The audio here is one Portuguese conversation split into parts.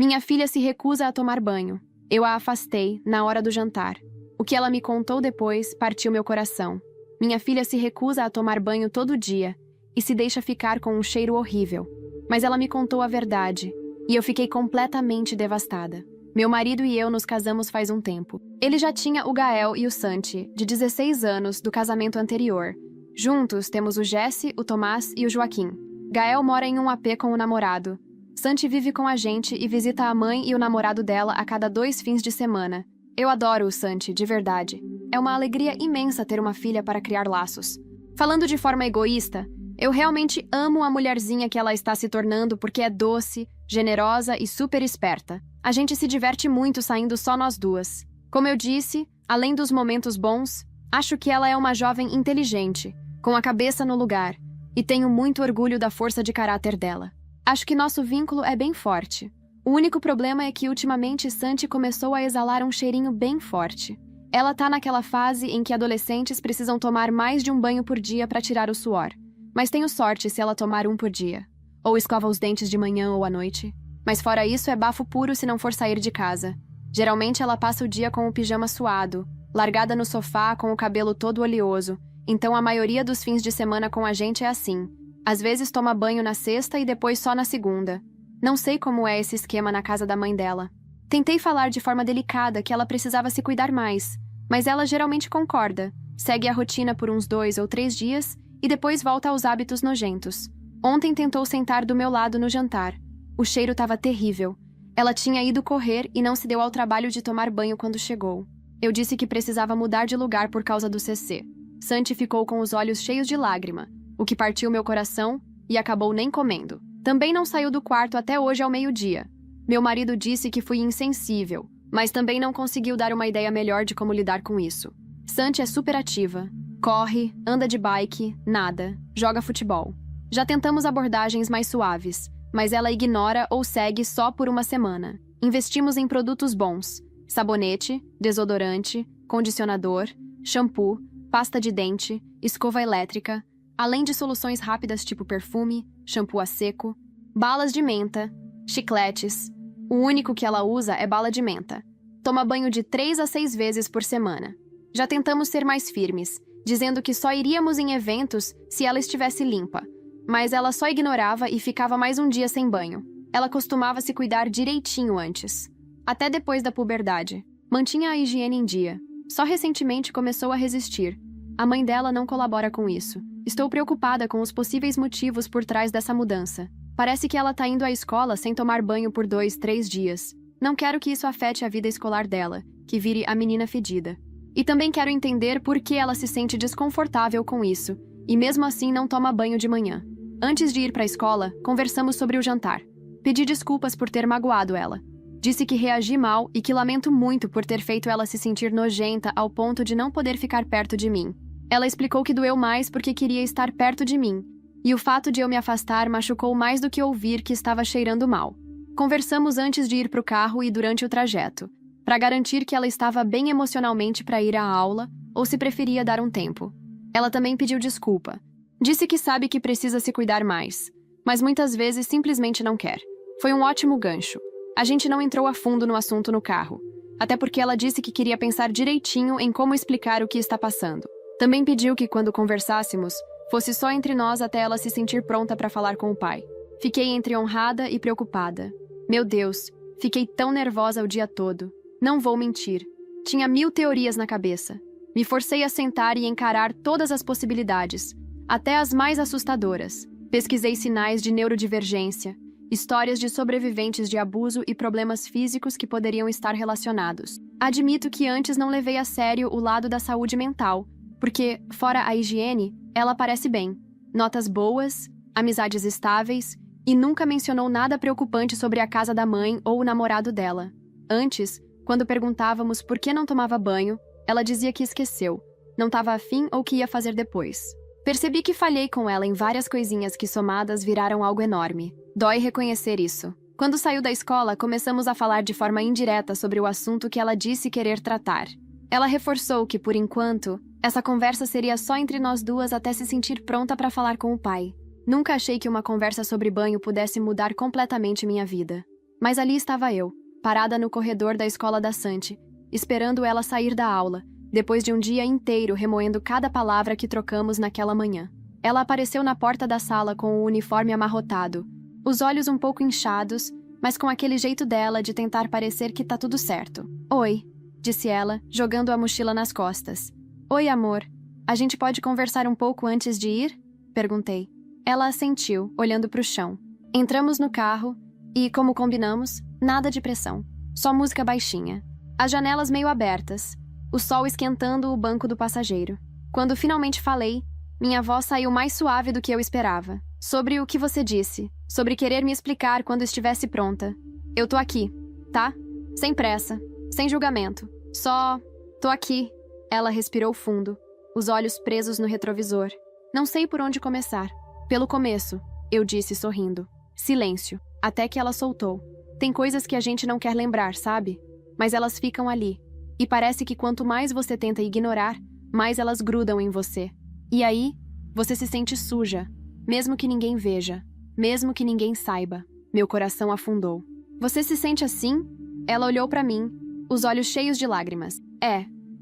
Minha filha se recusa a tomar banho. Eu a afastei na hora do jantar. O que ela me contou depois partiu meu coração. Minha filha se recusa a tomar banho todo dia e se deixa ficar com um cheiro horrível. Mas ela me contou a verdade e eu fiquei completamente devastada. Meu marido e eu nos casamos faz um tempo. Ele já tinha o Gael e o Santi, de 16 anos, do casamento anterior. Juntos temos o Jesse, o Tomás e o Joaquim. Gael mora em um AP com o namorado. Santi vive com a gente e visita a mãe e o namorado dela a cada 2 fins de semana. Eu adoro o Santi, de verdade. É uma alegria imensa ter uma filha para criar laços. Falando de forma egoísta, eu realmente amo a mulherzinha que ela está se tornando porque é doce, generosa e super esperta. A gente se diverte muito saindo só nós duas. Como eu disse, além dos momentos bons, acho que ela é uma jovem inteligente, com a cabeça no lugar, e tenho muito orgulho da força de caráter dela. Acho que nosso vínculo é bem forte. O único problema é que ultimamente Santi começou a exalar um cheirinho bem forte. Ela tá naquela fase em que adolescentes precisam tomar mais de um banho por dia para tirar o suor. Mas tenho sorte se ela tomar um por dia. Ou escova os dentes de manhã ou à noite. Mas fora isso é bafo puro se não for sair de casa. Geralmente ela passa o dia com o pijama suado, largada no sofá com o cabelo todo oleoso. Então a maioria dos fins de semana com a gente é assim. Às vezes toma banho na sexta e depois só na segunda. Não sei como é esse esquema na casa da mãe dela. Tentei falar de forma delicada que ela precisava se cuidar mais, mas ela geralmente concorda, segue a rotina por uns 2 ou 3 dias e depois volta aos hábitos nojentos. Ontem tentou sentar do meu lado no jantar. O cheiro estava terrível. Ela tinha ido correr e não se deu ao trabalho de tomar banho quando chegou. Eu disse que precisava mudar de lugar por causa do CC. Santi ficou com os olhos cheios de lágrima, o que partiu meu coração e acabou nem comendo. Também não saiu do quarto até hoje ao meio-dia. Meu marido disse que fui insensível, mas também não conseguiu dar uma ideia melhor de como lidar com isso. Santi é super ativa. Corre, anda de bike, nada, joga futebol. Já tentamos abordagens mais suaves, mas ela ignora ou segue só por uma semana. Investimos em produtos bons: sabonete, desodorante, condicionador, shampoo, pasta de dente, escova elétrica, além de soluções rápidas tipo perfume, shampoo a seco, balas de menta, chicletes. O único que ela usa é bala de menta. Toma banho de 3 a 6 vezes por semana. Já tentamos ser mais firmes, dizendo que só iríamos em eventos se ela estivesse limpa. Mas ela só ignorava e ficava mais um dia sem banho. Ela costumava se cuidar direitinho antes. Até depois da puberdade. Mantinha a higiene em dia. Só recentemente começou a resistir. A mãe dela não colabora com isso. Estou preocupada com os possíveis motivos por trás dessa mudança. Parece que ela tá indo à escola sem tomar banho por 2, 3 dias. Não quero que isso afete a vida escolar dela, que vire a menina fedida. E também quero entender por que ela se sente desconfortável com isso, e mesmo assim não toma banho de manhã. Antes de ir para a escola, conversamos sobre o jantar. Pedi desculpas por ter magoado ela. Disse que reagi mal e que lamento muito por ter feito ela se sentir nojenta ao ponto de não poder ficar perto de mim. Ela explicou que doeu mais porque queria estar perto de mim, e o fato de eu me afastar machucou mais do que ouvir que estava cheirando mal. Conversamos antes de ir para o carro e durante o trajeto, para garantir que ela estava bem emocionalmente para ir à aula ou se preferia dar um tempo. Ela também pediu desculpa. Disse que sabe que precisa se cuidar mais, mas muitas vezes simplesmente não quer. Foi um ótimo gancho. A gente não entrou a fundo no assunto no carro, até porque ela disse que queria pensar direitinho em como explicar o que está passando. Também pediu que, quando conversássemos, fosse só entre nós até ela se sentir pronta para falar com o pai. Fiquei entre honrada e preocupada. Meu Deus, fiquei tão nervosa o dia todo. Não vou mentir. Tinha 1000 teorias na cabeça. Me forcei a sentar e encarar todas as possibilidades, até as mais assustadoras. Pesquisei sinais de neurodivergência, histórias de sobreviventes de abuso e problemas físicos que poderiam estar relacionados. Admito que antes não levei a sério o lado da saúde mental, porque, fora a higiene, ela parece bem. Notas boas, amizades estáveis, e nunca mencionou nada preocupante sobre a casa da mãe ou o namorado dela. Antes, quando perguntávamos por que não tomava banho, ela dizia que esqueceu, não estava afim ou que ia fazer depois. Percebi que falhei com ela em várias coisinhas que somadas viraram algo enorme. Dói reconhecer isso. Quando saiu da escola, começamos a falar de forma indireta sobre o assunto que ela disse querer tratar. Ela reforçou que, por enquanto, essa conversa seria só entre nós duas até se sentir pronta para falar com o pai. Nunca achei que uma conversa sobre banho pudesse mudar completamente minha vida. Mas ali estava eu, parada no corredor da escola da Santi, esperando ela sair da aula, depois de um dia inteiro remoendo cada palavra que trocamos naquela manhã. Ela apareceu na porta da sala com o uniforme amarrotado, os olhos um pouco inchados, mas com aquele jeito dela de tentar parecer que tá tudo certo. Oi, disse ela, jogando a mochila nas costas. Oi, amor. A gente pode conversar um pouco antes de ir? Perguntei. Ela assentiu, olhando para o chão. Entramos no carro e, como combinamos, nada de pressão. Só música baixinha. As janelas meio abertas. O sol esquentando o banco do passageiro. Quando finalmente falei, minha voz saiu mais suave do que eu esperava. Sobre o que você disse. Sobre querer me explicar quando estivesse pronta. Eu tô aqui, tá? Sem pressa. Sem julgamento. Só... tô aqui. Ela respirou fundo, os olhos presos no retrovisor. Não sei por onde começar. Pelo começo, eu disse sorrindo. Silêncio, até que ela soltou. Tem coisas que a gente não quer lembrar, sabe? Mas elas ficam ali. E parece que quanto mais você tenta ignorar, mais elas grudam em você. E aí, você se sente suja, mesmo que ninguém veja, mesmo que ninguém saiba. Meu coração afundou. Você se sente assim? Ela olhou pra mim, os olhos cheios de lágrimas.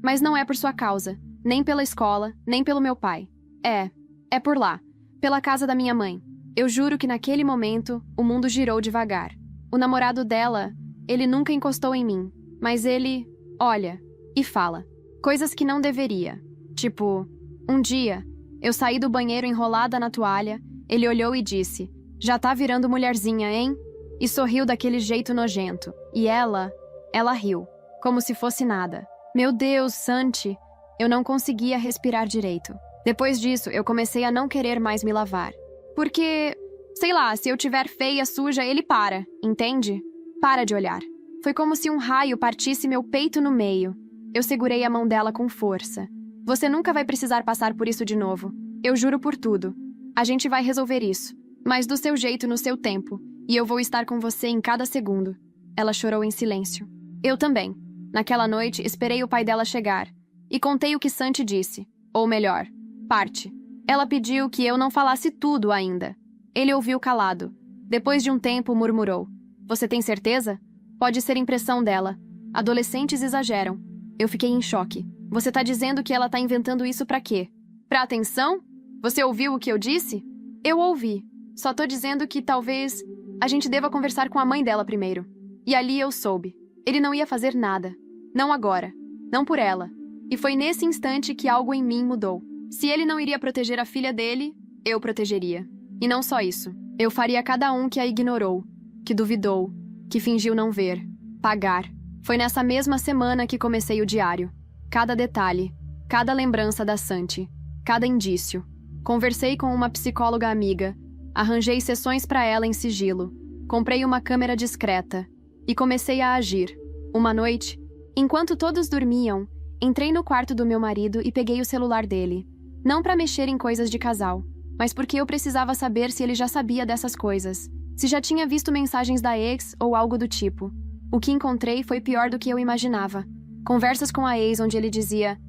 Mas não é por sua causa, nem pela escola, nem pelo meu pai. É por lá, pela casa da minha mãe. Eu juro que naquele momento, o mundo girou devagar. O namorado dela, ele nunca encostou em mim, mas ele olha e fala. Coisas que não deveria. Tipo, um dia, eu saí do banheiro enrolada na toalha, ele olhou e disse, já tá virando mulherzinha, hein? E sorriu daquele jeito nojento. E ela riu, como se fosse nada. Meu Deus, Santi, eu não conseguia respirar direito. Depois disso, eu comecei a não querer mais me lavar. Porque, sei lá, se eu tiver feia, suja, ele para, entende? Para de olhar. Foi como se um raio partisse meu peito no meio. Eu segurei a mão dela com força. Você nunca vai precisar passar por isso de novo. Eu juro por tudo. A gente vai resolver isso. Mas do seu jeito, no seu tempo. E eu vou estar com você em cada segundo. Ela chorou em silêncio. Eu também. Naquela noite, esperei o pai dela chegar. E contei o que Santi disse. Ou melhor, parte. Ela pediu que eu não falasse tudo ainda. Ele ouviu calado. Depois de um tempo, murmurou. Você tem certeza? Pode ser impressão dela. Adolescentes exageram. Eu fiquei em choque. Você tá dizendo que ela tá inventando isso pra quê? Pra atenção? Você ouviu o que eu disse? Eu ouvi. Só tô dizendo que talvez a gente deva conversar com a mãe dela primeiro. E ali eu soube. Ele não ia fazer nada. Não agora. Não por ela. E foi nesse instante que algo em mim mudou. Se ele não iria proteger a filha dele, eu protegeria. E não só isso. Eu faria cada um que a ignorou, que duvidou, que fingiu não ver. Pagar. Foi nessa mesma semana que comecei o diário. Cada detalhe, cada lembrança da Santi, cada indício. Conversei com uma psicóloga amiga, arranjei sessões para ela em sigilo, comprei uma câmera discreta e comecei a agir. Uma noite, enquanto todos dormiam, entrei no quarto do meu marido e peguei o celular dele. Não para mexer em coisas de casal, mas porque eu precisava saber se ele já sabia dessas coisas, se já tinha visto mensagens da ex ou algo do tipo. O que encontrei foi pior do que eu imaginava. Conversas com a ex onde ele dizia: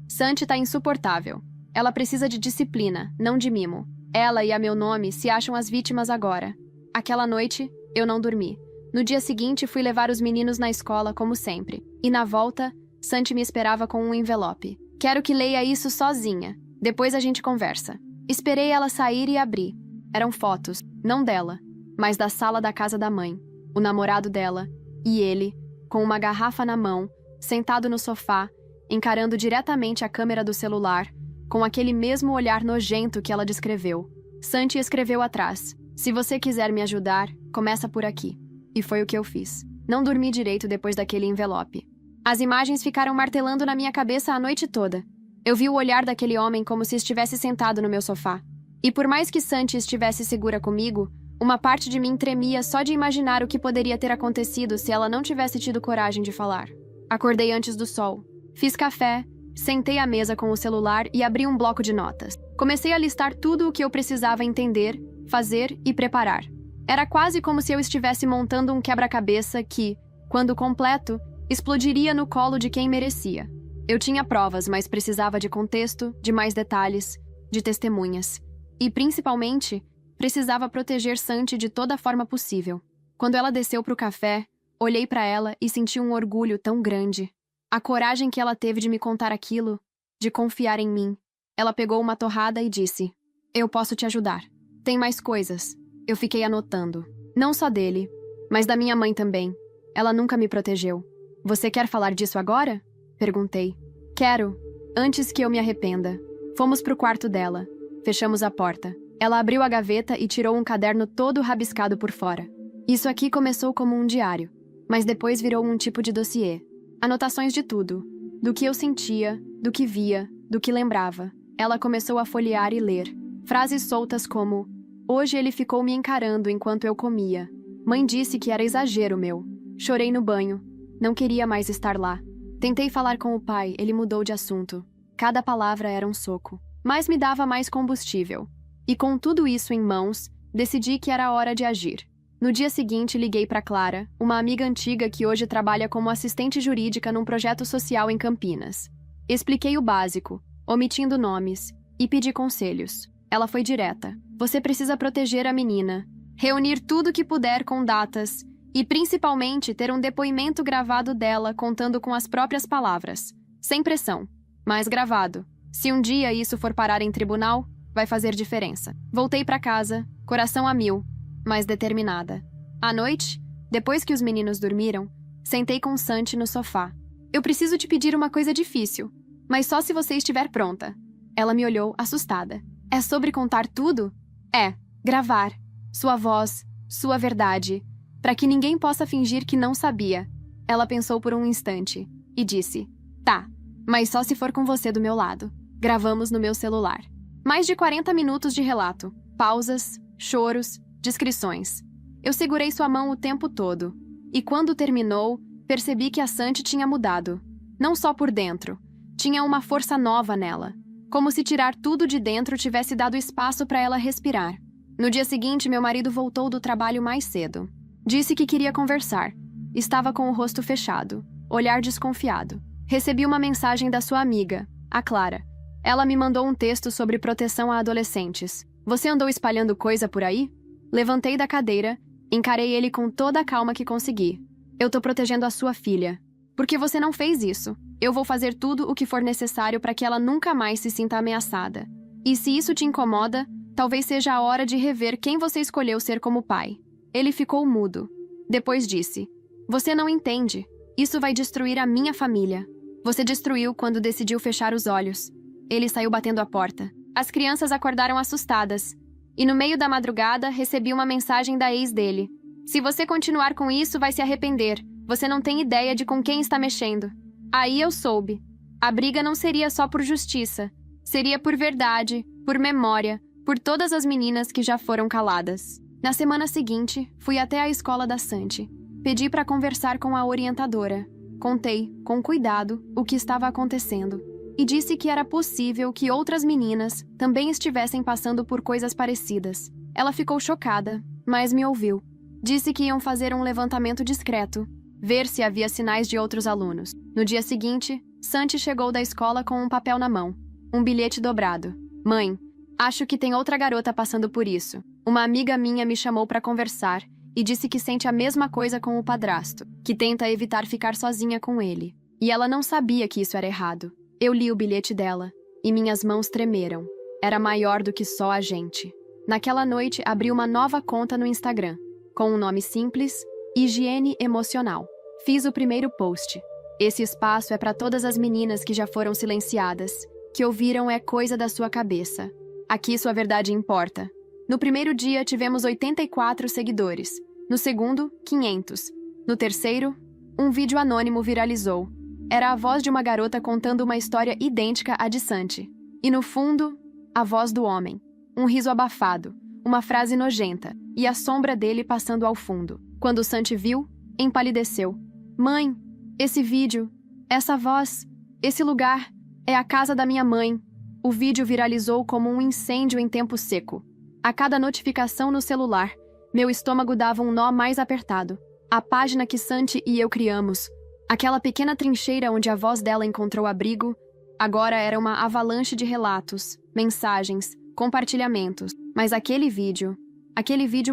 Santi tá insuportável. Ela precisa de disciplina, não de mimo. Ela e a meu nome se acham as vítimas agora. Aquela noite, eu não dormi. No dia seguinte, fui levar os meninos na escola como sempre. E na volta, Santi me esperava com um envelope. Quero que leia isso sozinha. Depois a gente conversa. Esperei ela sair e abri. Eram fotos, não dela, mas da sala da casa da mãe. O namorado dela e ele, com uma garrafa na mão, sentado no sofá, encarando diretamente a câmera do celular, com aquele mesmo olhar nojento que ela descreveu. Santi escreveu atrás: se você quiser me ajudar, começa por aqui. E foi o que eu fiz. Não dormi direito depois daquele envelope. As imagens ficaram martelando na minha cabeça a noite toda. Eu vi o olhar daquele homem como se estivesse sentado no meu sofá. E por mais que Santi estivesse segura comigo, uma parte de mim tremia só de imaginar o que poderia ter acontecido se ela não tivesse tido coragem de falar. Acordei antes do sol. Fiz café, sentei à mesa com o celular e abri um bloco de notas. Comecei a listar tudo o que eu precisava entender, fazer e preparar. Era quase como se eu estivesse montando um quebra-cabeça que, quando completo, explodiria no colo de quem merecia. Eu tinha provas, mas precisava de contexto, de mais detalhes, de testemunhas. E, principalmente, precisava proteger Santi de toda forma possível. Quando ela desceu para o café, olhei para ela e senti um orgulho tão grande. A coragem que ela teve de me contar aquilo, de confiar em mim. Ela pegou uma torrada e disse: "Eu posso te ajudar. Tem mais coisas." Eu fiquei anotando. Não só dele, mas da minha mãe também. Ela nunca me protegeu. "Você quer falar disso agora?" Perguntei. "Quero. Antes que eu me arrependa." Fomos pro quarto dela. Fechamos a porta. Ela abriu a gaveta e tirou um caderno todo rabiscado por fora. Isso aqui começou como um diário, mas depois virou um tipo de dossiê. Anotações de tudo. Do que eu sentia, do que via, do que lembrava. Ela começou a folhear e ler. Frases soltas como: "Hoje ele ficou me encarando enquanto eu comia. Mãe disse que era exagero meu. Chorei no banho. Não queria mais estar lá. Tentei falar com o pai, ele mudou de assunto. Cada palavra era um soco. Mas me dava mais combustível. E com tudo isso em mãos, decidi que era hora de agir. No dia seguinte, liguei para Clara, uma amiga antiga que hoje trabalha como assistente jurídica num projeto social em Campinas. Expliquei o básico, omitindo nomes, e pedi conselhos. Ela foi direta. "Você precisa proteger a menina. Reunir tudo que puder com datas, e principalmente ter um depoimento gravado dela contando com as próprias palavras. Sem pressão, mas gravado. Se um dia isso for parar em tribunal, vai fazer diferença." Voltei para casa, coração a mil, mas determinada. À noite, depois que os meninos dormiram, sentei com Santi no sofá. "Eu preciso te pedir uma coisa difícil, mas só se você estiver pronta." Ela me olhou, assustada. "É sobre contar tudo?" "É, gravar. Sua voz, sua verdade, para que ninguém possa fingir que não sabia." Ela pensou por um instante e disse: "Tá, mas só se for com você do meu lado." Gravamos no meu celular. Mais de 40 minutos de relato, pausas, choros, descrições. Eu segurei sua mão o tempo todo. E quando terminou, percebi que a Santi tinha mudado. Não só por dentro. Tinha uma força nova nela. Como se tirar tudo de dentro tivesse dado espaço para ela respirar. No dia seguinte, meu marido voltou do trabalho mais cedo. Disse que queria conversar. Estava com o rosto fechado, olhar desconfiado. Recebi uma mensagem da sua amiga, a Clara. Ela me mandou um texto sobre proteção a adolescentes. "Você andou espalhando coisa por aí?" Levantei da cadeira, encarei ele com toda a calma que consegui. "Eu tô protegendo a sua filha. Porque você não fez isso. Eu vou fazer tudo o que for necessário para que ela nunca mais se sinta ameaçada. E se isso te incomoda, talvez seja a hora de rever quem você escolheu ser como pai." Ele ficou mudo. Depois disse: "Você não entende. Isso vai destruir a minha família." "Você destruiu quando decidiu fechar os olhos." Ele saiu batendo a porta. As crianças acordaram assustadas. E no meio da madrugada, recebi uma mensagem da ex dele. "Se você continuar com isso, vai se arrepender. Você não tem ideia de com quem está mexendo." Aí eu soube. A briga não seria só por justiça. Seria por verdade, por memória, por todas as meninas que já foram caladas. Na semana seguinte, fui até a escola da Santi. Pedi para conversar com a orientadora. Contei, com cuidado, o que estava acontecendo. E disse que era possível que outras meninas também estivessem passando por coisas parecidas. Ela ficou chocada, mas me ouviu. Disse que iam fazer um levantamento discreto, ver se havia sinais de outros alunos. No dia seguinte, Santi chegou da escola com um papel na mão, um bilhete dobrado. "Mãe, acho que tem outra garota passando por isso. Uma amiga minha me chamou para conversar e disse que sente a mesma coisa com o padrasto, que tenta evitar ficar sozinha com ele. E ela não sabia que isso era errado." Eu li o bilhete dela, e minhas mãos tremeram. Era maior do que só a gente. Naquela noite, abri uma nova conta no Instagram, com um nome simples, Higiene Emocional. Fiz o primeiro post. "Esse espaço é para todas as meninas que já foram silenciadas, que ouviram é coisa da sua cabeça. Aqui sua verdade importa." No primeiro dia, tivemos 84 seguidores. No segundo, 500. No terceiro, um vídeo anônimo viralizou. Era a voz de uma garota contando uma história idêntica à de Santi. E no fundo, a voz do homem. Um riso abafado, uma frase nojenta, e a sombra dele passando ao fundo. Quando Santi viu, empalideceu. "Mãe, esse vídeo, essa voz, esse lugar, é a casa da minha mãe." O vídeo viralizou como um incêndio em tempo seco. A cada notificação no celular, meu estômago dava um nó mais apertado. A página que Santi e eu criamos, aquela pequena trincheira onde a voz dela encontrou abrigo, agora era uma avalanche de relatos, mensagens, compartilhamentos. Mas aquele vídeo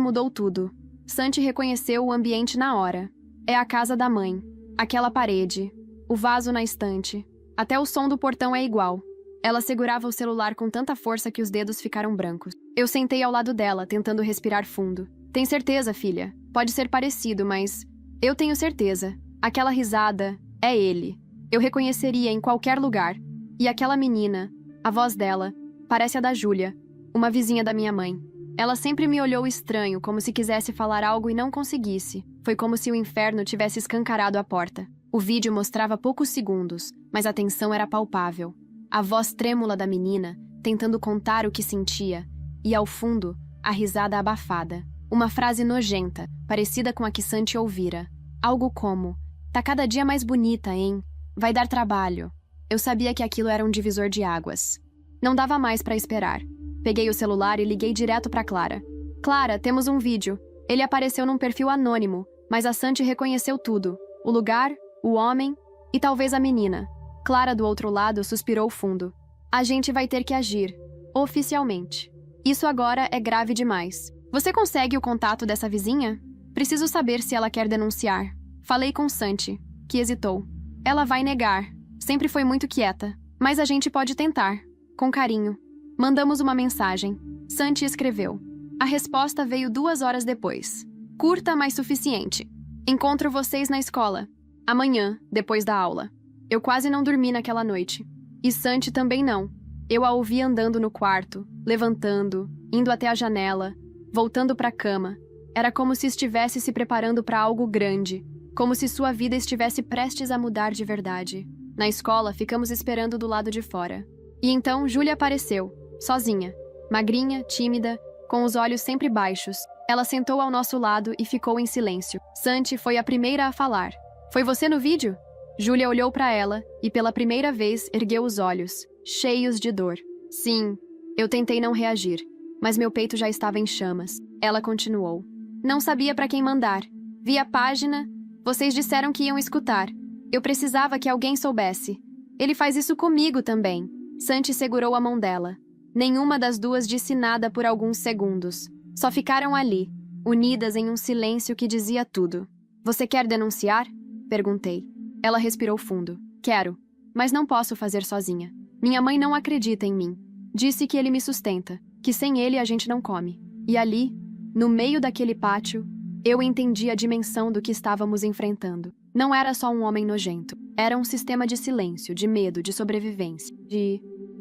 mudou tudo. Santi reconheceu o ambiente na hora. É a casa da mãe. Aquela parede. O vaso na estante. Até o som do portão é igual. Ela segurava o celular com tanta força que os dedos ficaram brancos. Eu sentei ao lado dela, tentando respirar fundo. Tem certeza, filha? Pode ser parecido, mas... Eu tenho certeza. Aquela risada é ele. Eu reconheceria em qualquer lugar. E aquela menina, a voz dela, parece a da Júlia, uma vizinha da minha mãe. Ela sempre me olhou estranho, como se quisesse falar algo e não conseguisse. Foi como se o inferno tivesse escancarado a porta. O vídeo mostrava poucos segundos, mas a tensão era palpável. A voz trêmula da menina, tentando contar o que sentia, e ao fundo, a risada abafada. Uma frase nojenta, parecida com a que Santi ouvira. Algo como: "Tá cada dia mais bonita, hein? Vai dar trabalho." Eu sabia que aquilo era um divisor de águas. Não dava mais pra esperar. Peguei o celular e liguei direto pra Clara. "Clara, temos um vídeo. Ele apareceu num perfil anônimo, mas a Santi reconheceu tudo. O lugar, o homem e talvez a menina." Clara, do outro lado, suspirou fundo. "A gente vai ter que agir. Oficialmente. Isso agora é grave demais. Você consegue o contato dessa vizinha? Preciso saber se ela quer denunciar." Falei com Santi, que hesitou. "Ela vai negar. Sempre foi muito quieta. Mas a gente pode tentar. Com carinho." Mandamos uma mensagem. Santi escreveu. A resposta veio 2 horas depois. Curta, mas suficiente. "Encontro vocês na escola. Amanhã, depois da aula." Eu quase não dormi naquela noite. E Santi também não. Eu a ouvi andando no quarto, levantando, indo até a janela, voltando para a cama. Era como se estivesse se preparando para algo grande, como se sua vida estivesse prestes a mudar de verdade. Na escola, ficamos esperando do lado de fora. E então Júlia apareceu, sozinha, magrinha, tímida, com os olhos sempre baixos. Ela sentou ao nosso lado e ficou em silêncio. Santi foi a primeira a falar. "Foi você no vídeo?" Júlia olhou para ela e pela primeira vez ergueu os olhos, cheios de dor. "Sim." Eu tentei não reagir, mas meu peito já estava em chamas. Ela continuou. "Não sabia para quem mandar. Vi a página. Vocês disseram que iam escutar. Eu precisava que alguém soubesse. Ele faz isso comigo também." Santi segurou a mão dela. Nenhuma das duas disse nada por alguns segundos. Só ficaram ali, unidas em um silêncio que dizia tudo. "Você quer denunciar?" Perguntei. Ela respirou fundo. "Quero, mas não posso fazer sozinha. Minha mãe não acredita em mim. Disse que ele me sustenta, que sem ele a gente não come." E ali, no meio daquele pátio, eu entendi a dimensão do que estávamos enfrentando. Não era só um homem nojento. Era um sistema de silêncio, de medo, de sobrevivência,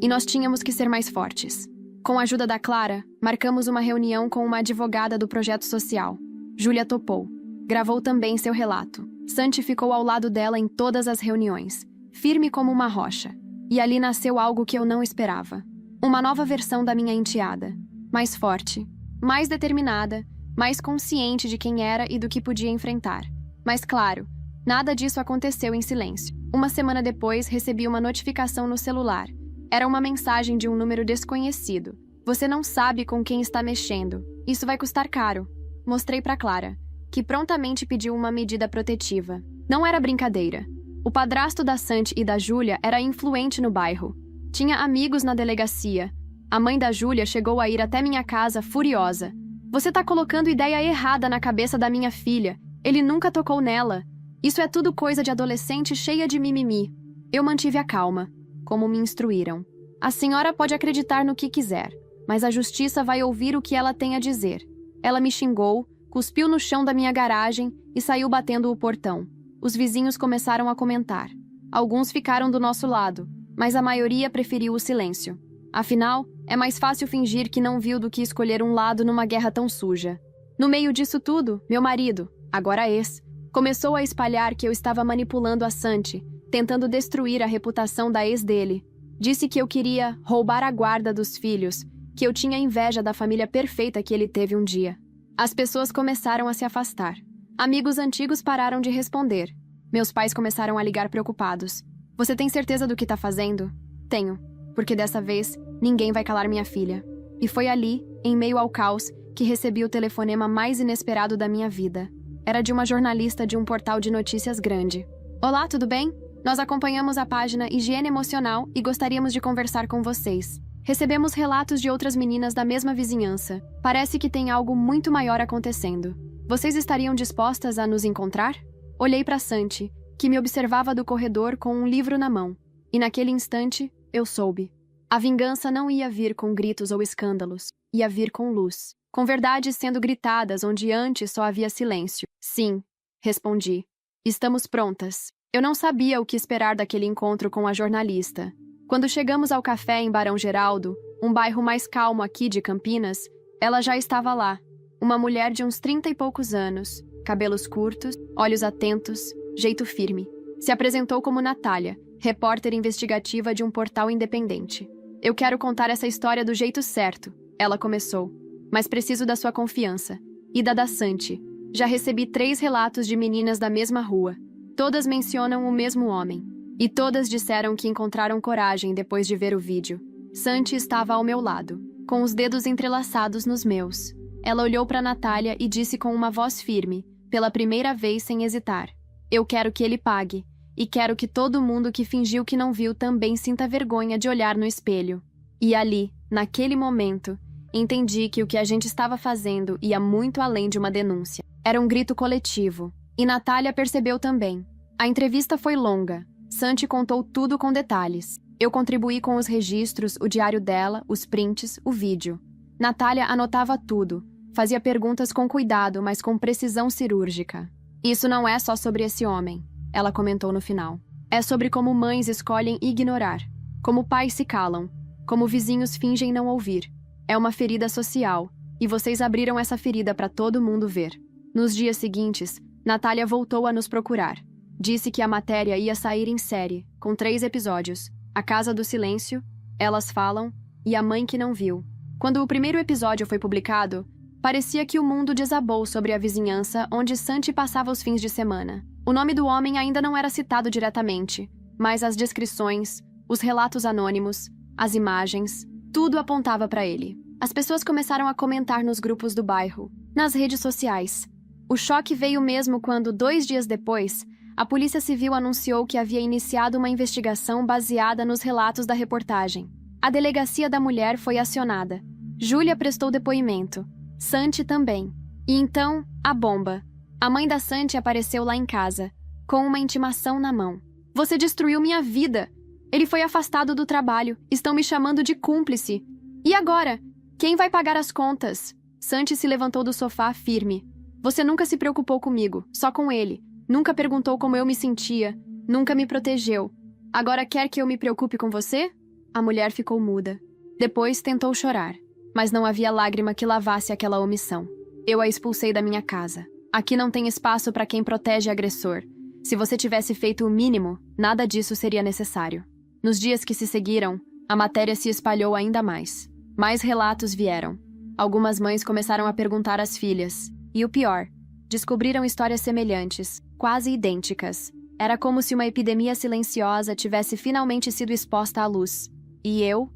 E nós tínhamos que ser mais fortes. Com a ajuda da Clara, marcamos uma reunião com uma advogada do projeto social. Júlia topou. Gravou também seu relato. Santi ficou ao lado dela em todas as reuniões, firme como uma rocha. E ali nasceu algo que eu não esperava. Uma nova versão da minha enteada. Mais forte, mais determinada, mais consciente de quem era e do que podia enfrentar. Mas claro, nada disso aconteceu em silêncio. Uma semana depois, recebi uma notificação no celular. Era uma mensagem de um número desconhecido. "Você não sabe com quem está mexendo. Isso vai custar caro." Mostrei para Clara, que prontamente pediu uma medida protetiva. Não era brincadeira. O padrasto da Santi e da Júlia era influente no bairro. Tinha amigos na delegacia. A mãe da Júlia chegou a ir até minha casa furiosa. "Você tá colocando ideia errada na cabeça da minha filha. Ele nunca tocou nela. Isso é tudo coisa de adolescente cheia de mimimi." Eu mantive a calma, como me instruíram. "A senhora pode acreditar no que quiser, mas a justiça vai ouvir o que ela tem a dizer." Ela me xingou, cuspiu no chão da minha garagem e saiu batendo o portão. Os vizinhos começaram a comentar. Alguns ficaram do nosso lado, mas a maioria preferiu o silêncio. Afinal, é mais fácil fingir que não viu do que escolher um lado numa guerra tão suja. No meio disso tudo, meu marido, agora ex, começou a espalhar que eu estava manipulando a Santi, tentando destruir a reputação da ex dele. Disse que eu queria roubar a guarda dos filhos, que eu tinha inveja da família perfeita que ele teve um dia. As pessoas começaram a se afastar. Amigos antigos pararam de responder. Meus pais começaram a ligar preocupados. "Você tem certeza do que tá fazendo?" "Tenho, porque dessa vez ninguém vai calar minha filha." E foi ali, em meio ao caos, que recebi o telefonema mais inesperado da minha vida. Era de uma jornalista de um portal de notícias grande. "Olá, tudo bem? Nós acompanhamos a página Higiene Emocional e gostaríamos de conversar com vocês. Recebemos relatos de outras meninas da mesma vizinhança. Parece que tem algo muito maior acontecendo." Vocês estariam dispostas a nos encontrar? Olhei para Santi, que me observava do corredor com um livro na mão. E naquele instante, eu soube. A vingança não ia vir com gritos ou escândalos. Ia vir com luz. Com verdades sendo gritadas onde antes só havia silêncio. Sim, respondi. Estamos prontas. Eu não sabia o que esperar daquele encontro com a jornalista. Quando chegamos ao café em Barão Geraldo, um bairro mais calmo aqui de Campinas, ela já estava lá. Uma mulher de uns 30 e poucos anos, cabelos curtos, olhos atentos, jeito firme. Se apresentou como Natália, repórter investigativa de um portal independente. Eu quero contar essa história do jeito certo, ela começou. Mas preciso da sua confiança. E da Santi. Já recebi 3 relatos de meninas da mesma rua. Todas mencionam o mesmo homem. E todas disseram que encontraram coragem depois de ver o vídeo. Santi estava ao meu lado, com os dedos entrelaçados nos meus. Ela olhou para Natália e disse com uma voz firme, pela primeira vez sem hesitar. Eu quero que ele pague. E quero que todo mundo que fingiu que não viu também sinta vergonha de olhar no espelho. E ali, naquele momento, entendi que o que a gente estava fazendo ia muito além de uma denúncia. Era um grito coletivo. E Natália percebeu também. A entrevista foi longa. Santi contou tudo com detalhes. Eu contribuí com os registros, o diário dela, os prints, o vídeo. Natália anotava tudo. Fazia perguntas com cuidado, mas com precisão cirúrgica. Isso não é só sobre esse homem, ela comentou no final. É sobre como mães escolhem ignorar. Como pais se calam. Como vizinhos fingem não ouvir. É uma ferida social, e vocês abriram essa ferida para todo mundo ver. Nos dias seguintes, Natália voltou a nos procurar. Disse que a matéria ia sair em série, com 3 episódios. A Casa do Silêncio, Elas Falam e A Mãe que Não Viu. Quando o primeiro episódio foi publicado, parecia que o mundo desabou sobre a vizinhança onde Santi passava os fins de semana. O nome do homem ainda não era citado diretamente, mas as descrições, os relatos anônimos, as imagens, tudo apontava para ele. As pessoas começaram a comentar nos grupos do bairro, nas redes sociais. O choque veio mesmo quando, 2 dias depois, a Polícia Civil anunciou que havia iniciado uma investigação baseada nos relatos da reportagem. A Delegacia da Mulher foi acionada. Júlia prestou depoimento. Santi também. E então, a bomba. A mãe da Santi apareceu lá em casa, com uma intimação na mão. Você destruiu minha vida. Ele foi afastado do trabalho. Estão me chamando de cúmplice. E agora? Quem vai pagar as contas? Santi se levantou do sofá firme. Você nunca se preocupou comigo, só com ele. Nunca perguntou como eu me sentia. Nunca me protegeu. Agora quer que eu me preocupe com você? A mulher ficou muda. Depois tentou chorar. Mas não havia lágrima que lavasse aquela omissão. Eu a expulsei da minha casa. Aqui não tem espaço para quem protege agressor. Se você tivesse feito o mínimo, nada disso seria necessário. Nos dias que se seguiram, a matéria se espalhou ainda mais. Mais relatos vieram. Algumas mães começaram a perguntar às filhas. E o pior, descobriram histórias semelhantes, quase idênticas. Era como se uma epidemia silenciosa tivesse finalmente sido exposta à luz. E eu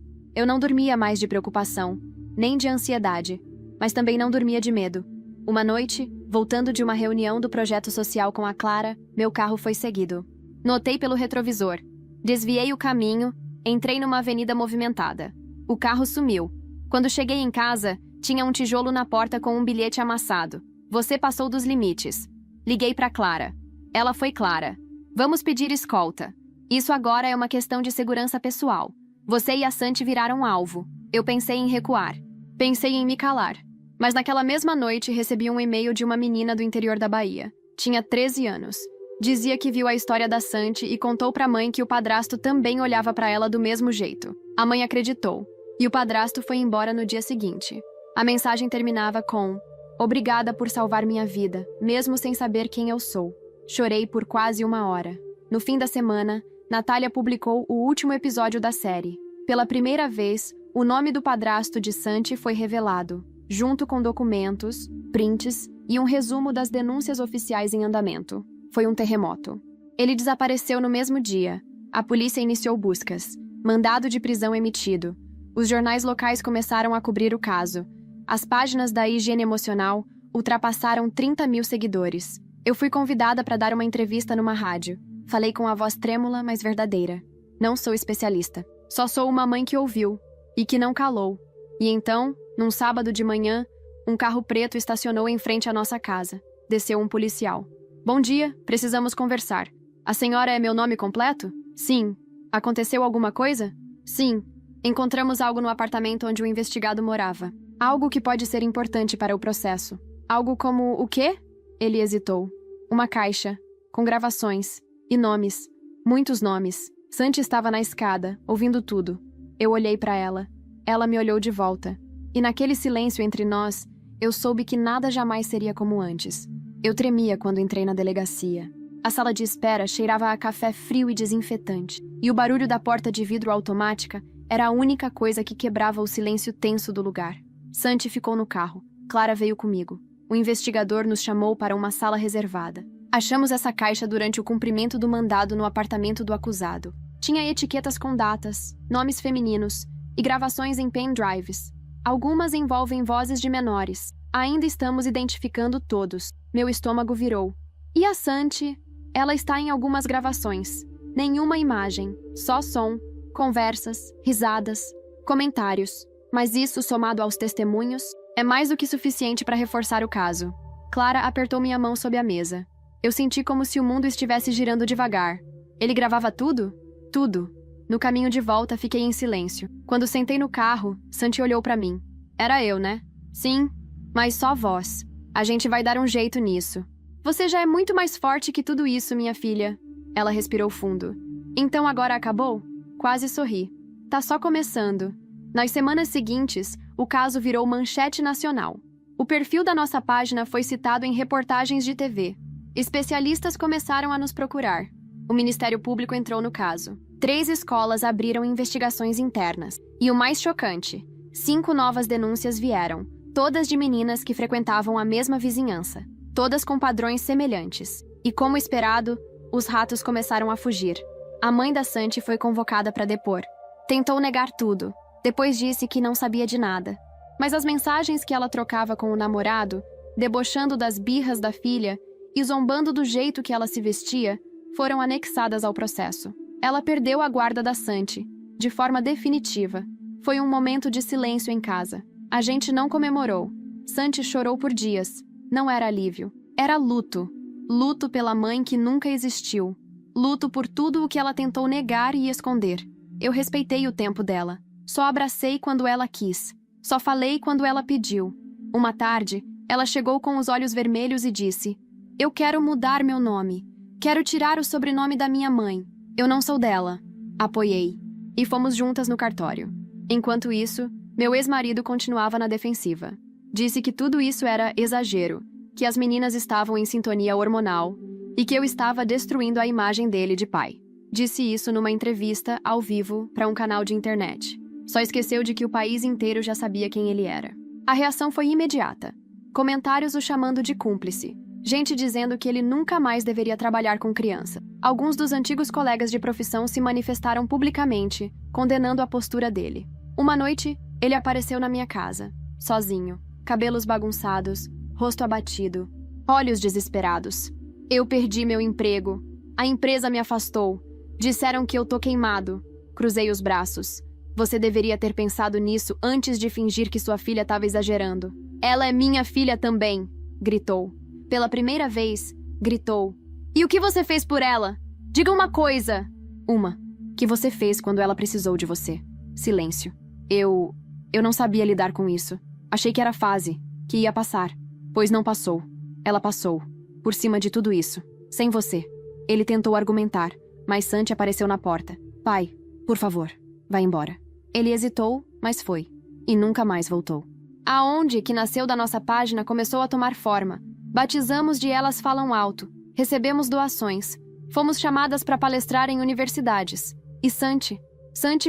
não dormia mais de preocupação, nem de ansiedade, mas também não dormia de medo. Uma noite, voltando de uma reunião do projeto social com a Clara, meu carro foi seguido. Notei pelo retrovisor. Desviei o caminho, entrei numa avenida movimentada. O carro sumiu. Quando cheguei em casa, tinha um tijolo na porta com um bilhete amassado. Você passou dos limites. Liguei para Clara. Ela foi clara. Vamos pedir escolta. Isso agora é uma questão de segurança pessoal. Você e a Santi viraram alvo. Eu pensei em recuar. Pensei em me calar. Mas naquela mesma noite recebi um e-mail de uma menina do interior da Bahia. Tinha 13 anos. Dizia que viu a história da Santi e contou para a mãe que o padrasto também olhava para ela do mesmo jeito. A mãe acreditou. E o padrasto foi embora no dia seguinte. A mensagem terminava com: obrigada por salvar minha vida, mesmo sem saber quem eu sou. Chorei por quase 1 hora. No fim da semana, Natália publicou o último episódio da série. Pela primeira vez, o nome do padrasto de Santi foi revelado, junto com documentos, prints e um resumo das denúncias oficiais em andamento. Foi um terremoto. Ele desapareceu no mesmo dia. A polícia iniciou buscas. Mandado de prisão emitido. Os jornais locais começaram a cobrir o caso. As páginas da Higiene Emocional ultrapassaram 30 mil seguidores. Eu fui convidada para dar uma entrevista numa rádio. Falei com a voz trêmula, mas verdadeira. Não sou especialista. Só sou uma mãe que ouviu e que não calou. E então, num sábado de manhã, Um carro preto estacionou em frente à nossa casa. Desceu um policial. Bom dia, precisamos conversar. A senhora é meu nome completo? Sim. Aconteceu alguma coisa? Sim. Encontramos algo no apartamento onde o investigado morava. Algo que pode ser importante para o processo. Algo como o quê? Ele hesitou. Uma caixa, com gravações e nomes. Muitos nomes. Santi estava na escada, ouvindo tudo. Eu olhei para ela. Ela me olhou de volta. E naquele silêncio entre nós, eu soube que nada jamais seria como antes. Eu tremia quando entrei na delegacia. A sala de espera cheirava a café frio e desinfetante, e o barulho da porta de vidro automática era a única coisa que quebrava o silêncio tenso do lugar. Santi ficou no carro. Clara veio comigo. O investigador nos chamou para uma sala reservada. Achamos essa caixa durante o cumprimento do mandado no apartamento do acusado. Tinha etiquetas com datas, nomes femininos e gravações em pendrives. Algumas envolvem vozes de menores. Ainda estamos identificando todos. Meu estômago virou. E a Santi? Ela está em algumas gravações. Nenhuma imagem, só som, conversas, risadas, comentários. Mas isso, somado aos testemunhos, é mais do que suficiente para reforçar o caso. Clara apertou minha mão sob a mesa. Eu senti como se o mundo estivesse girando devagar. Ele gravava tudo? Tudo. No caminho de volta, fiquei em silêncio. Quando sentei no carro, Santi olhou para mim. Era eu, né? Sim, mas só voz. A gente vai dar um jeito nisso. Você já é muito mais forte que tudo isso, minha filha. Ela respirou fundo. Então agora acabou? Quase sorri. Tá só começando. Nas semanas seguintes, o caso virou manchete nacional. O perfil da nossa página foi citado em reportagens de TV. Especialistas começaram a nos procurar. O Ministério Público entrou no caso. 3 escolas abriram investigações internas. E o mais chocante, 5 novas denúncias vieram, todas de meninas que frequentavam a mesma vizinhança. Todas com padrões semelhantes. E como esperado, os ratos começaram a fugir. A mãe da Santi foi convocada para depor. Tentou negar tudo. Depois disse que não sabia de nada. Mas as mensagens que ela trocava com o namorado, debochando das birras da filha e zombando do jeito que ela se vestia, foram anexadas ao processo. Ela perdeu a guarda da Santi, de forma definitiva. Foi um momento de silêncio em casa. A gente não comemorou. Santi chorou por dias. Não era alívio. Era luto. Luto pela mãe que nunca existiu. Luto por tudo o que ela tentou negar e esconder. Eu respeitei o tempo dela. Só abracei quando ela quis. Só falei quando ela pediu. Uma tarde, ela chegou com os olhos vermelhos e disse: Eu quero mudar meu nome. Quero tirar o sobrenome da minha mãe. Eu não sou dela. Apoiei. E fomos juntas no cartório. Enquanto isso, meu ex-marido continuava na defensiva. Disse que tudo isso era exagero, que as meninas estavam em sintonia hormonal e que eu estava destruindo a imagem dele de pai. Disse isso numa entrevista ao vivo para um canal de internet. Só esqueceu de que o país inteiro já sabia quem ele era. A reação foi imediata. Comentários o chamando de cúmplice. Gente dizendo que ele nunca mais deveria trabalhar com criança. Alguns dos antigos colegas de profissão se manifestaram publicamente, condenando a postura dele. Uma noite, ele apareceu na minha casa, sozinho. Cabelos bagunçados, rosto abatido, olhos desesperados. Eu perdi meu emprego. A empresa me afastou. Disseram que eu tô queimado. Cruzei os braços. Você deveria ter pensado nisso antes de fingir que sua filha estava exagerando. Ela é minha filha também, gritou. Pela primeira vez, gritou. E o que você fez por ela? Diga uma coisa. Uma. Que você fez quando ela precisou de você. Silêncio. Eu não sabia lidar com isso. Achei que era fase, que ia passar. Pois não passou. Ela passou. Por cima de tudo isso. Sem você. Ele tentou argumentar, mas Santi apareceu na porta. Pai, por favor, vá embora. Ele hesitou, mas foi. E nunca mais voltou. A ONG, que nasceu da nossa página, começou a tomar forma. Batizamos de Elas Falam Alto. Recebemos doações. Fomos chamadas para palestrar em universidades. E Santi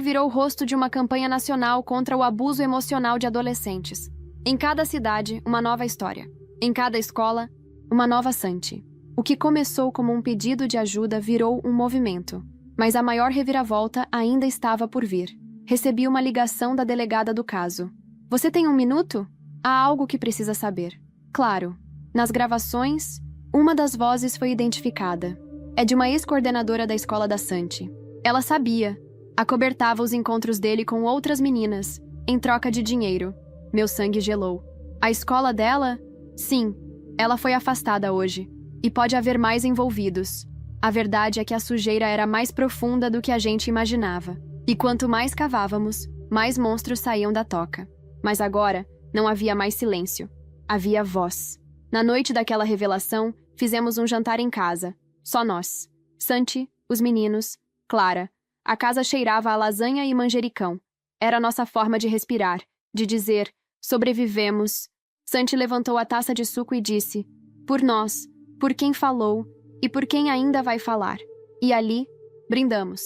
virou o rosto de uma campanha nacional contra o abuso emocional de adolescentes. Em cada cidade, uma nova história. Em cada escola, uma nova Santi. O que começou como um pedido de ajuda virou um movimento. Mas a maior reviravolta ainda estava por vir. Recebi uma ligação da delegada do caso. Você tem 1 minuto? Há algo que precisa saber. Claro. Nas gravações, uma das vozes foi identificada. É de uma ex-coordenadora da escola da Santi. Ela sabia. Acobertava os encontros dele com outras meninas, em troca de dinheiro. Meu sangue gelou. A escola dela? Sim, ela foi afastada hoje. E pode haver mais envolvidos. A verdade é que a sujeira era mais profunda do que a gente imaginava. E quanto mais cavávamos, mais monstros saíam da toca. Mas agora, não havia mais silêncio. Havia voz. Na noite daquela revelação, fizemos um jantar em casa. Só nós. Santi, os meninos, Clara. A casa cheirava a lasanha e manjericão. Era a nossa forma de respirar, de dizer, sobrevivemos. Santi levantou a taça de suco e disse, por nós, por quem falou e por quem ainda vai falar. E ali, brindamos,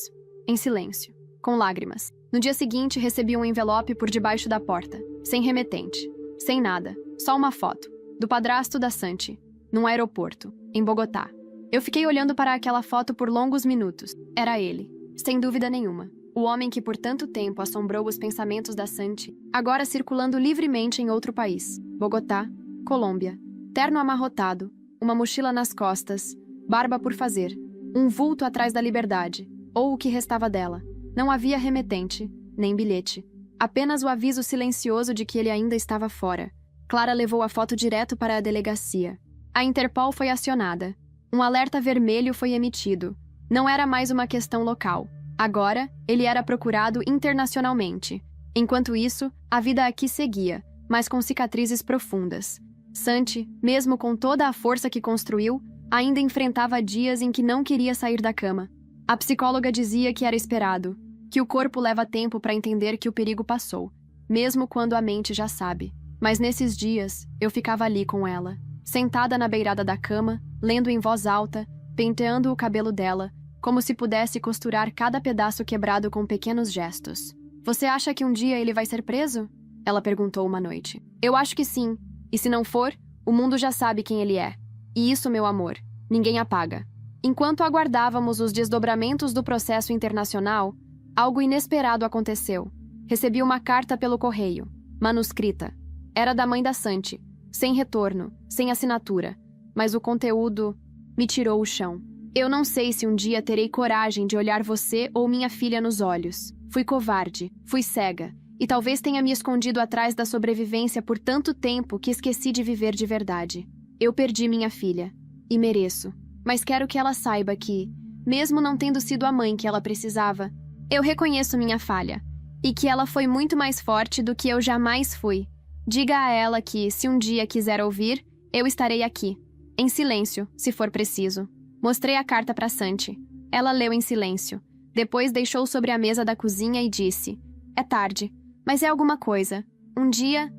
em silêncio, com lágrimas. No dia seguinte, recebi um envelope por debaixo da porta, sem remetente, sem nada, só uma foto, do padrasto da Santi, num aeroporto, em Bogotá. Eu fiquei olhando para aquela foto por longos minutos. Era ele, sem dúvida nenhuma. O homem que por tanto tempo assombrou os pensamentos da Santi, agora circulando livremente em outro país. Bogotá, Colômbia. Terno amarrotado, uma mochila nas costas, barba por fazer, um vulto atrás da liberdade, ou o que restava dela. Não havia remetente, nem bilhete. Apenas o aviso silencioso de que ele ainda estava fora. Clara levou a foto direto para a delegacia. A Interpol foi acionada. Um alerta vermelho foi emitido. Não era mais uma questão local. Agora, ele era procurado internacionalmente. Enquanto isso, a vida aqui seguia, mas com cicatrizes profundas. Santi, mesmo com toda a força que construiu, ainda enfrentava dias em que não queria sair da cama. A psicóloga dizia que era esperado, que o corpo leva tempo para entender que o perigo passou, mesmo quando a mente já sabe. Mas nesses dias, eu ficava ali com ela, sentada na beirada da cama, lendo em voz alta, penteando o cabelo dela, como se pudesse costurar cada pedaço quebrado com pequenos gestos. Você acha que um dia ele vai ser preso? Ela perguntou uma noite. Eu acho que sim. E se não for, o mundo já sabe quem ele é. E isso, meu amor, ninguém apaga. Enquanto aguardávamos os desdobramentos do processo internacional, algo inesperado aconteceu. Recebi uma carta pelo correio, manuscrita. Era da mãe da Santi, sem retorno, sem assinatura. Mas o conteúdo me tirou o chão. Eu não sei se um dia terei coragem de olhar você ou minha filha nos olhos. Fui covarde, fui cega, e talvez tenha me escondido atrás da sobrevivência por tanto tempo que esqueci de viver de verdade. Eu perdi minha filha, e mereço, mas quero que ela saiba que, mesmo não tendo sido a mãe que ela precisava, eu reconheço minha falha, e que ela foi muito mais forte do que eu jamais fui. Diga a ela que, se um dia quiser ouvir, eu estarei aqui, em silêncio, se for preciso. Mostrei a carta para Santi. Ela leu em silêncio. Depois deixou sobre a mesa da cozinha e disse, é tarde, mas é alguma coisa. Um dia...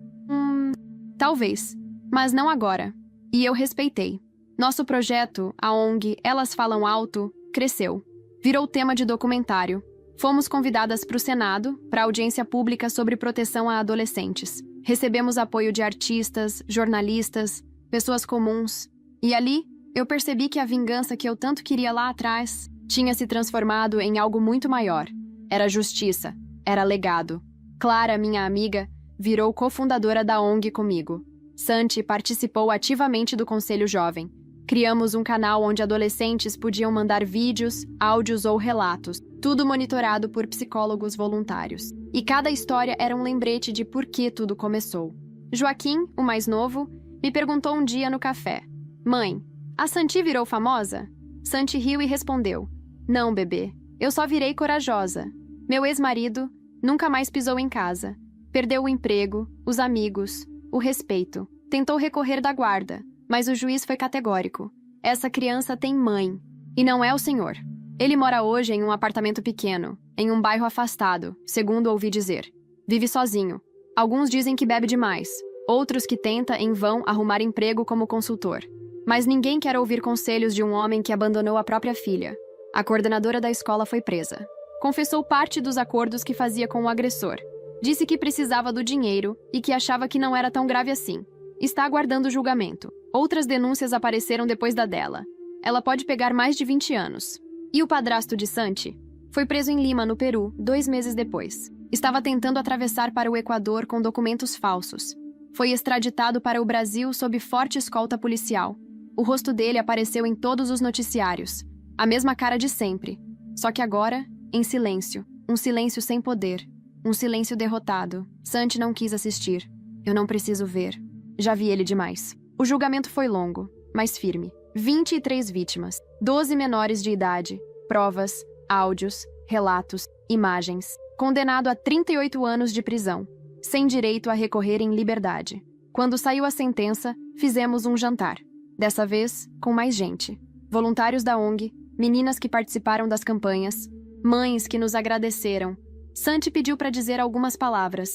talvez. Mas não agora. E eu respeitei. Nosso projeto, a ONG Elas Falam Alto, cresceu. Virou tema de documentário. Fomos convidadas para o Senado, para audiência pública sobre proteção a adolescentes. Recebemos apoio de artistas, jornalistas, pessoas comuns. E ali, eu percebi que a vingança que eu tanto queria lá atrás tinha se transformado em algo muito maior. Era justiça. Era legado. Clara, minha amiga, virou cofundadora da ONG comigo. Santi participou ativamente do Conselho Jovem. Criamos um canal onde adolescentes podiam mandar vídeos, áudios ou relatos, tudo monitorado por psicólogos voluntários. E cada história era um lembrete de por que tudo começou. Joaquim, o mais novo, me perguntou um dia no café: Mãe, a Santi virou famosa? Santi riu e respondeu: Não, bebê, eu só virei corajosa. Meu ex-marido nunca mais pisou em casa. Perdeu o emprego, os amigos, o respeito. Tentou recorrer da guarda, mas o juiz foi categórico. Essa criança tem mãe, e não é o senhor. Ele mora hoje em um apartamento pequeno, em um bairro afastado, segundo ouvi dizer. Vive sozinho. Alguns dizem que bebe demais, outros que tenta, em vão, arrumar emprego como consultor. Mas ninguém quer ouvir conselhos de um homem que abandonou a própria filha. A coordenadora da escola foi presa. Confessou parte dos acordos que fazia com o agressor. Disse que precisava do dinheiro e que achava que não era tão grave assim. Está aguardando julgamento. Outras denúncias apareceram depois da dela. Ela pode pegar mais de 20 anos. E o padrasto de Santi? Foi preso em Lima, no Peru, 2 meses depois. Estava tentando atravessar para o Equador com documentos falsos. Foi extraditado para o Brasil sob forte escolta policial. O rosto dele apareceu em todos os noticiários. A mesma cara de sempre. Só que agora, em silêncio. Um silêncio sem poder. Um silêncio derrotado. Santi não quis assistir. Eu não preciso ver. Já vi ele demais. O julgamento foi longo, mas firme. 23 vítimas, 12 menores de idade, provas, áudios, relatos, imagens. Condenado a 38 anos de prisão, sem direito a recorrer em liberdade. Quando saiu a sentença, fizemos um jantar. Dessa vez, com mais gente. Voluntários da ONG, meninas que participaram das campanhas, mães que nos agradeceram. Santi pediu para dizer algumas palavras.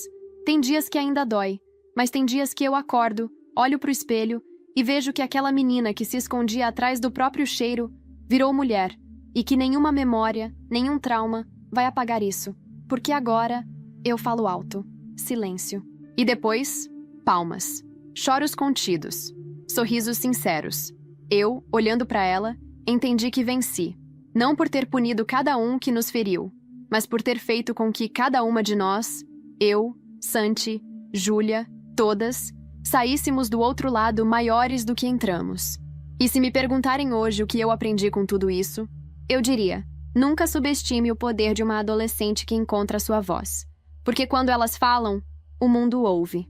Tem dias que ainda dói, mas tem dias que eu acordo, olho pro espelho e vejo que aquela menina que se escondia atrás do próprio cheiro virou mulher e que nenhuma memória, nenhum trauma vai apagar isso. Porque agora eu falo alto. Silêncio. E depois, palmas. Choros contidos. Sorrisos sinceros. Eu, olhando para ela, entendi que venci. Não por ter punido cada um que nos feriu, mas por ter feito com que cada uma de nós, eu, Santi, Júlia, todas, saíssemos do outro lado maiores do que entramos. E se me perguntarem hoje o que eu aprendi com tudo isso, eu diria: nunca subestime o poder de uma adolescente que encontra sua voz. Porque quando elas falam, o mundo ouve.